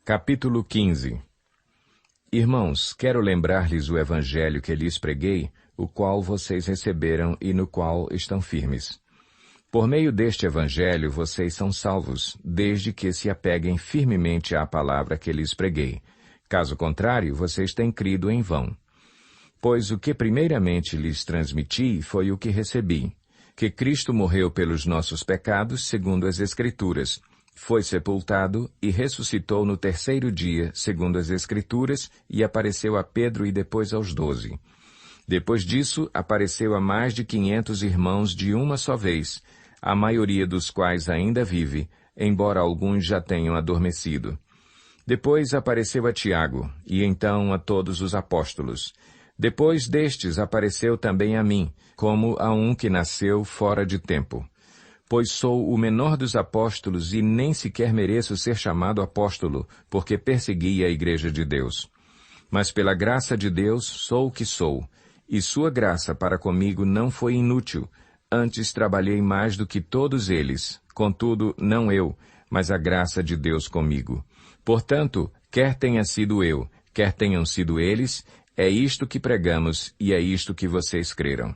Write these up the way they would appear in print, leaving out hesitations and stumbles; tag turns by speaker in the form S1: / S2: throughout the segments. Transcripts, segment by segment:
S1: Capítulo 15. Irmãos, quero lembrar-lhes o evangelho que lhes preguei, o qual vocês receberam e no qual estão firmes. Por meio deste evangelho vocês são salvos, desde que se apeguem firmemente à palavra que lhes preguei. Caso contrário, vocês têm crido em vão. Pois o que primeiramente lhes transmiti foi o que recebi, que Cristo morreu pelos nossos pecados, segundo as Escrituras, foi sepultado e ressuscitou no terceiro dia, segundo as Escrituras, e apareceu a Pedro e depois aos 12. Depois disso, apareceu a mais de 500 irmãos de uma só vez, a maioria dos quais ainda vive, embora alguns já tenham adormecido. Depois apareceu a Tiago, e então a todos os apóstolos. Depois destes apareceu também a mim, como a um que nasceu fora de tempo. Pois sou o menor dos apóstolos e nem sequer mereço ser chamado apóstolo, porque persegui a igreja de Deus. Mas pela graça de Deus sou o que sou, e sua graça para comigo não foi inútil. Antes trabalhei mais do que todos eles, contudo, não eu, mas a graça de Deus comigo. Portanto, quer tenha sido eu, quer tenham sido eles, é isto que pregamos e é isto que vocês creram.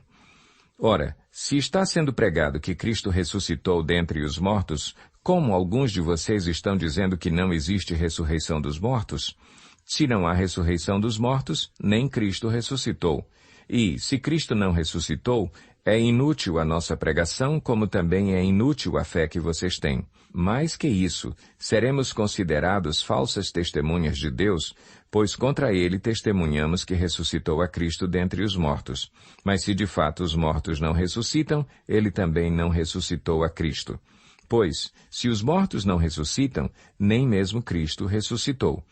S1: Ora, se está sendo pregado que Cristo ressuscitou dentre os mortos, como alguns de vocês estão dizendo que não existe ressurreição dos mortos? Se não há ressurreição dos mortos, nem Cristo ressuscitou. E, se Cristo não ressuscitou, é inútil a nossa pregação, como também é inútil a fé que vocês têm. Mais que isso, seremos considerados falsas testemunhas de Deus, pois contra ele testemunhamos que ressuscitou a Cristo dentre os mortos. Mas se de fato os mortos não ressuscitam, ele também não ressuscitou a Cristo. Pois, se os mortos não ressuscitam, nem mesmo Cristo ressuscitou.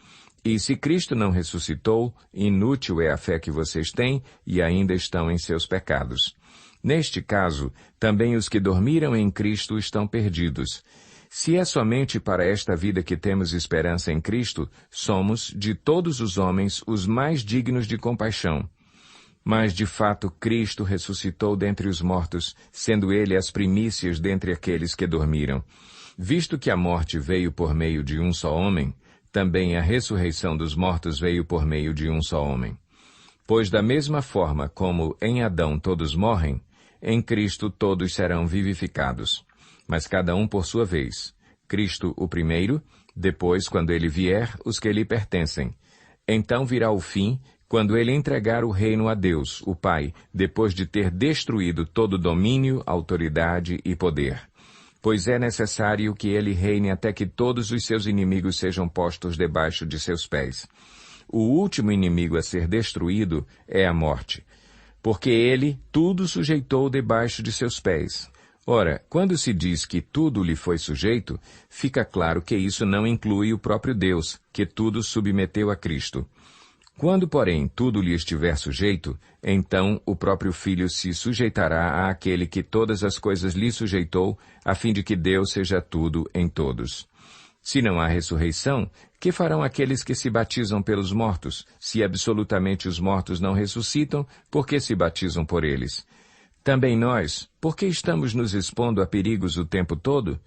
S1: E se Cristo não ressuscitou, inútil é a fé que vocês têm e ainda estão em seus pecados. Neste caso, também os que dormiram em Cristo estão perdidos. Se é somente para esta vida que temos esperança em Cristo, somos, de todos os homens, os mais dignos de compaixão. Mas, de fato, Cristo ressuscitou dentre os mortos, sendo ele as primícias dentre aqueles que dormiram. Visto que a morte veio por meio de um só homem, também a ressurreição dos mortos veio por meio de um só homem. Pois da mesma forma como em Adão todos morrem, em Cristo todos serão vivificados. Mas cada um por sua vez. Cristo o primeiro, depois, quando ele vier, os que lhe pertencem. Então virá o fim, quando ele entregar o reino a Deus, o Pai, depois de ter destruído todo domínio, autoridade e poder. Pois é necessário que ele reine até que todos os seus inimigos sejam postos debaixo de seus pés. O último inimigo a ser destruído é a morte, porque ele tudo sujeitou debaixo de seus pés. Ora, quando se diz que tudo lhe foi sujeito, fica claro que isso não inclui o próprio Deus, que tudo submeteu a Cristo. Quando, porém, tudo lhe estiver sujeito, então o próprio Filho se sujeitará àquele que todas as coisas lhe sujeitou, a fim de que Deus seja tudo em todos. Se não há ressurreição, que farão aqueles que se batizam pelos mortos? Se absolutamente os mortos não ressuscitam, por que se batizam por eles? Também nós, por que estamos nos expondo a perigos o tempo todo?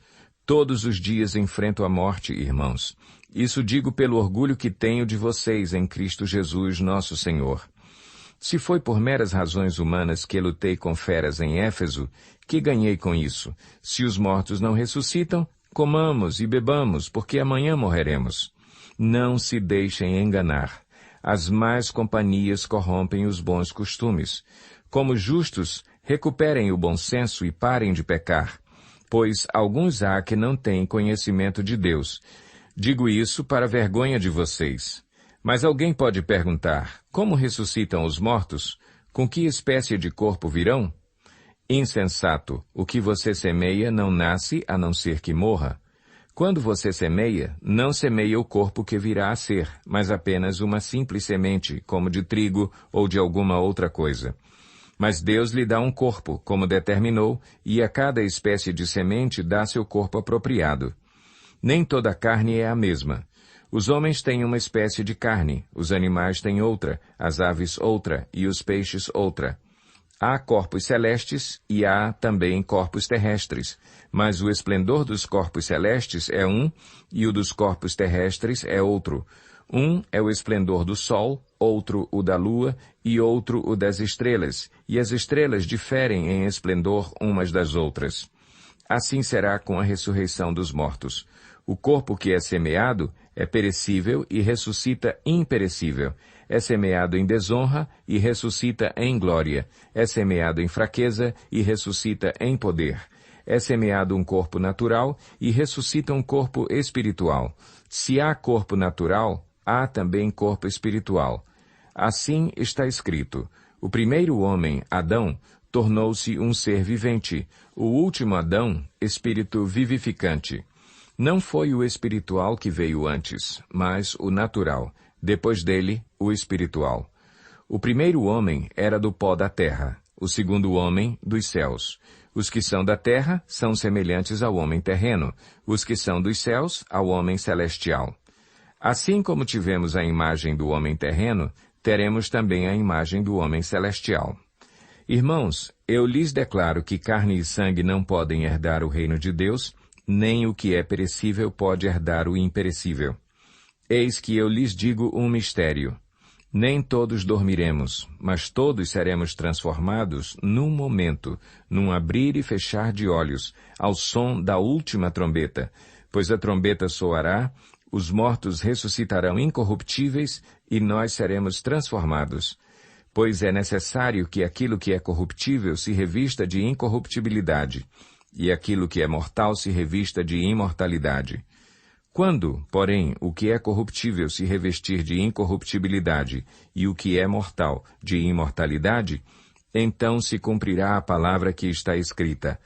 S1: Todos os dias enfrento a morte, irmãos. Isso digo pelo orgulho que tenho de vocês em Cristo Jesus, nosso Senhor. Se foi por meras razões humanas que lutei com feras em Éfeso, que ganhei com isso? Se os mortos não ressuscitam, comamos e bebamos, porque amanhã morreremos. Não se deixem enganar. As más companhias corrompem os bons costumes. Como justos, recuperem o bom senso e parem de pecar, pois alguns há que não têm conhecimento de Deus. Digo isso para a vergonha de vocês. Mas alguém pode perguntar, como ressuscitam os mortos? Com que espécie de corpo virão? Insensato, o que você semeia não nasce a não ser que morra. Quando você semeia, não semeia o corpo que virá a ser, mas apenas uma simples semente, como de trigo ou de alguma outra coisa. Mas Deus lhe dá um corpo, como determinou, e a cada espécie de semente dá seu corpo apropriado. Nem toda carne é a mesma. Os homens têm uma espécie de carne, os animais têm outra, as aves outra e os peixes outra. Há corpos celestes e há também corpos terrestres, mas o esplendor dos corpos celestes é um e o dos corpos terrestres é outro. Um é o esplendor do sol, outro o da lua e outro o das estrelas, e as estrelas diferem em esplendor umas das outras. Assim será com a ressurreição dos mortos. O corpo que é semeado é perecível e ressuscita imperecível. É semeado em desonra e ressuscita em glória. É semeado em fraqueza e ressuscita em poder. É semeado um corpo natural e ressuscita um corpo espiritual. Se há corpo natural, há também corpo espiritual. Assim está escrito: o primeiro homem, Adão, tornou-se um ser vivente. O último Adão, espírito vivificante. Não foi o espiritual que veio antes, mas o natural. Depois dele, o espiritual. O primeiro homem era do pó da terra, o segundo homem dos céus. Os que são da terra são semelhantes ao homem terreno, os que são dos céus ao homem celestial. Assim como tivemos a imagem do homem terreno, teremos também a imagem do homem celestial. Irmãos, eu lhes declaro que carne e sangue não podem herdar o reino de Deus, nem o que é perecível pode herdar o imperecível. Eis que eu lhes digo um mistério. Nem todos dormiremos, mas todos seremos transformados num momento, num abrir e fechar de olhos, ao som da última trombeta. Pois a trombeta soará, os mortos ressuscitarão incorruptíveis e nós seremos transformados. Pois é necessário que aquilo que é corruptível se revista de incorruptibilidade, e aquilo que é mortal se revista de imortalidade. Quando, porém, o que é corruptível se revestir de incorruptibilidade e o que é mortal de imortalidade, então se cumprirá a palavra que está escrita: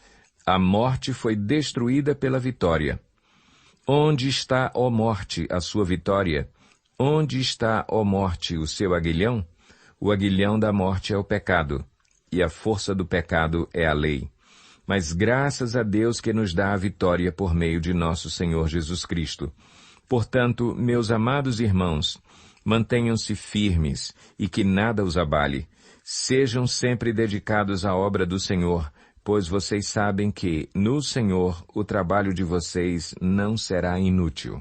S1: a morte foi destruída pela vitória. Onde está, ó morte, a sua vitória? Onde está, ó morte, o seu aguilhão? O aguilhão da morte é o pecado, e a força do pecado é a lei. Mas graças a Deus que nos dá a vitória por meio de nosso Senhor Jesus Cristo. Portanto, meus amados irmãos, mantenham-se firmes e que nada os abale. Sejam sempre dedicados à obra do Senhor, pois vocês sabem que, no Senhor, o trabalho de vocês não será inútil.